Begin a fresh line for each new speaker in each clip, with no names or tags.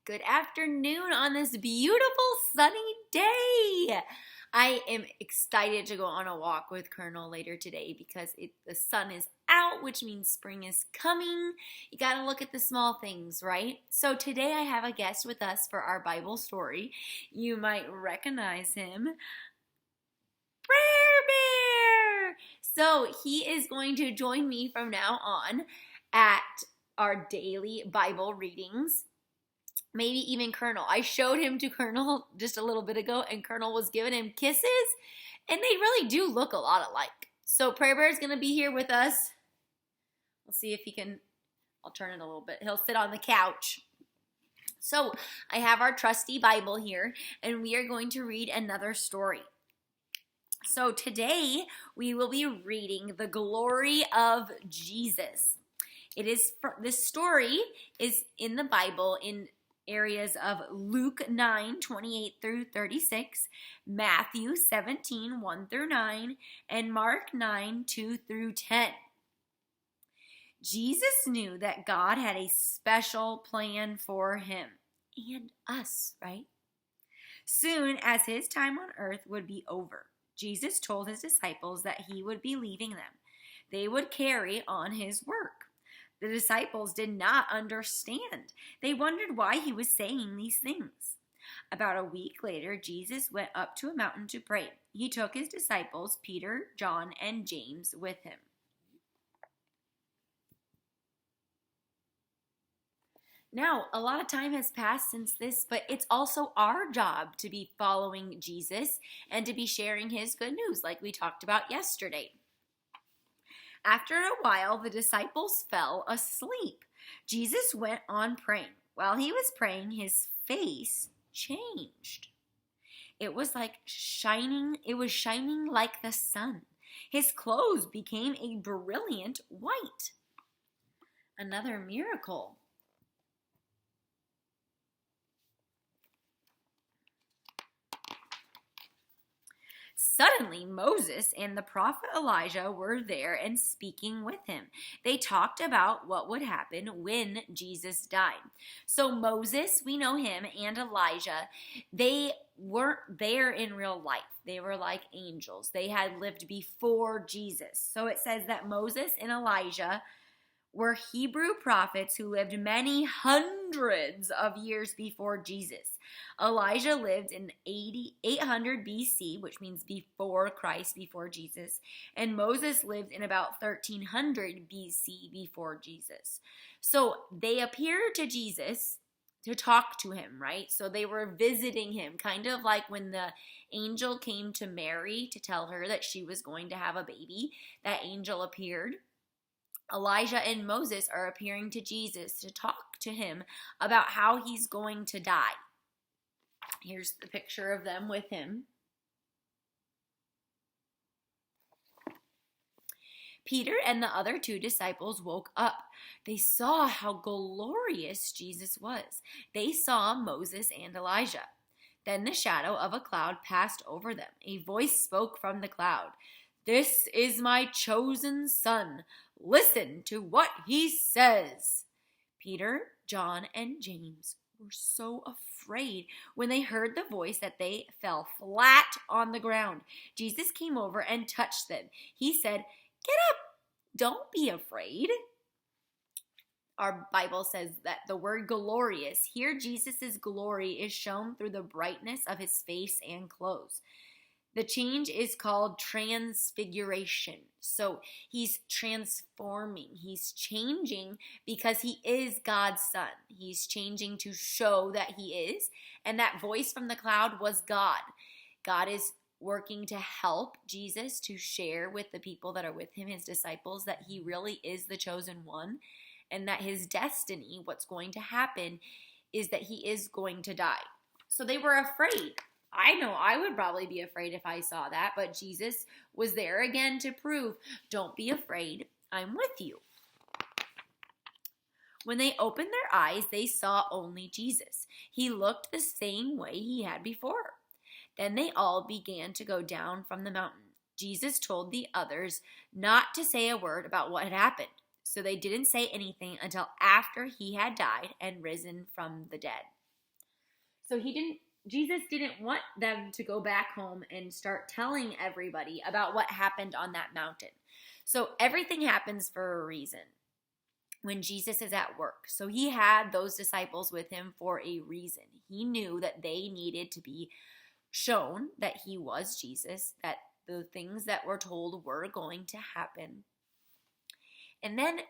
Good afternoon on this beautiful sunny day. I am excited to go on a walk with Colonel later today because the sun is out, which means spring is coming. You got to look at the small things, right? So today I have a guest with us for our Bible story. You might recognize him, Prayer Bear. So he is going to join me from now on at our daily Bible readings. Maybe even Colonel. I showed him to Colonel just a little bit ago, and Colonel was giving him kisses, and they really do look a lot alike. So Prayer Bear is going to be here with us. We'll see if he can, I'll turn it a little bit. He'll sit on the couch. So I have our trusty Bible here, and we are going to read another story. So today we will be reading the glory of Jesus. This story is in the Bible in areas of Luke 9:28 through 36, Matthew 17:1 through 9, and Mark 9:2 through 10. Jesus knew that God had a special plan for him and us, right? Soon as his time on earth would be over, Jesus told his disciples that he would be leaving them. They would carry on his work. The disciples did not understand. They wondered why he was saying these things. About a week later, Jesus went up to a mountain to pray. He took his disciples, Peter, John, and James, with him. Now, a lot of time has passed since this, but it's also our job to be following Jesus and to be sharing his good news like we talked about yesterday. After a while, the disciples fell asleep. Jesus went on praying. While he was praying, his face changed. It was shining like the sun. His clothes became a brilliant white. Another miracle. Suddenly, Moses and the prophet Elijah were there and speaking with him. They talked about what would happen when Jesus died. So Moses, we know him, and Elijah, they weren't there in real life. They were like angels. They had lived before Jesus. So it says that Moses and Elijah were Hebrew prophets who lived many hundreds of years before Jesus. Elijah lived in 800 BC, which means before Christ, before Jesus, and Moses lived in about 1300 BC before Jesus. So they appeared to Jesus to talk to him, right? So they were visiting him, kind of like when the angel came to Mary to tell her that she was going to have a baby. That angel appeared. Elijah and Moses are appearing to Jesus to talk to him about how he's going to die. Here's the picture of them with him. Peter and the other two disciples woke up. They saw how glorious Jesus was. They saw Moses and Elijah. Then the shadow of a cloud passed over them. A voice spoke from the cloud. "This is my chosen son. Listen to what he says." Peter, John, and James were so afraid when they heard the voice that they fell flat on the ground. Jesus came over and touched them. He said, "Get up, don't be afraid." Our Bible says that the word glorious, here Jesus' glory is shown through the brightness of his face and clothes. The change is called transfiguration. So he's transforming. He's changing because he is God's son. He's changing to show that he is. And that voice from the cloud was God. God is working to help Jesus to share with the people that are with him, his disciples, that he really is the chosen one. And that his destiny, what's going to happen, is that he is going to die. So they were afraid. I know I would probably be afraid if I saw that, but Jesus was there again to prove, don't be afraid, I'm with you. When they opened their eyes, they saw only Jesus. He looked the same way he had before. Then they all began to go down from the mountain. Jesus told the others not to say a word about what had happened. So they didn't say anything until after he had died and risen from the dead. So Jesus didn't want them to go back home and start telling everybody about what happened on that mountain. So everything happens for a reason when Jesus is at work. So he had those disciples with him for a reason. He knew that they needed to be shown that he was Jesus, that the things that were told were going to happen. And then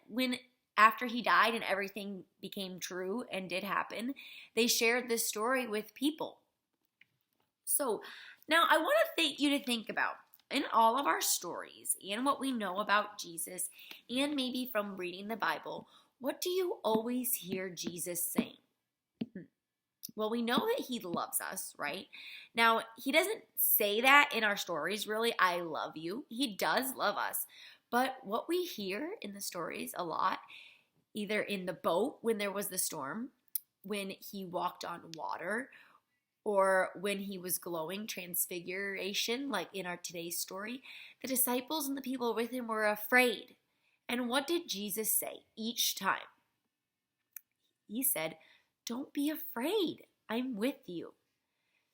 after he died and everything became true and did happen, they shared this story with people. So now I want you to think about, in all of our stories and what we know about Jesus, and maybe from reading the Bible, what do you always hear Jesus saying? Well, we know that he loves us, right? Now, he doesn't say that in our stories, really, I love you. He does love us. But what we hear in the stories a lot, either in the boat when there was the storm, when he walked on water, or when he was glowing, transfiguration, like in our today's story, the disciples and the people with him were afraid. And what did Jesus say each time? He said, "Don't be afraid. I'm with you."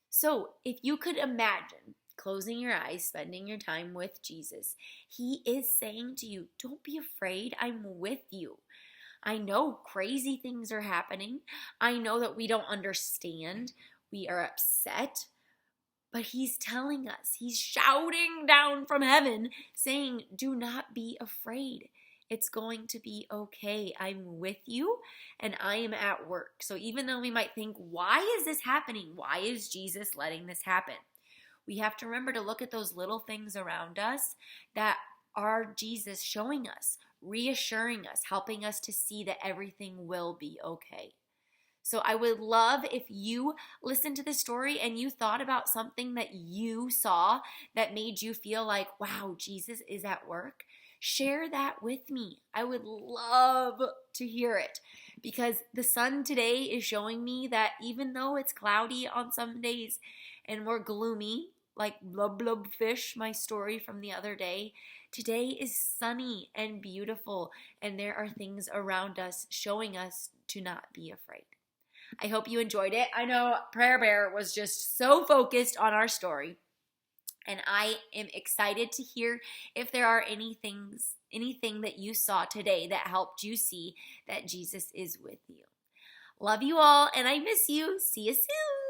So if you could imagine closing your eyes, spending your time with Jesus, he is saying to you, don't be afraid. I'm with you. I know crazy things are happening. I know that we don't understand. We are upset. But he's telling us, he's shouting down from heaven, saying, do not be afraid. It's going to be okay. I'm with you and I am at work. So even though we might think, why is this happening? Why is Jesus letting this happen? We have to remember to look at those little things around us that are Jesus showing us, reassuring us, helping us to see that everything will be okay. So I would love if you listened to this story and you thought about something that you saw that made you feel like, wow, Jesus is at work. Share that with me. I would love to hear it, because the sun today is showing me that even though it's cloudy on some days and we're gloomy, like Blub Blub Fish, my story from the other day, today is sunny and beautiful, and there are things around us showing us to not be afraid. I hope you enjoyed it. I know Prayer Bear was just so focused on our story, and I am excited to hear if there are anything that you saw today that helped you see that Jesus is with you. Love you all, and I miss you. See you soon.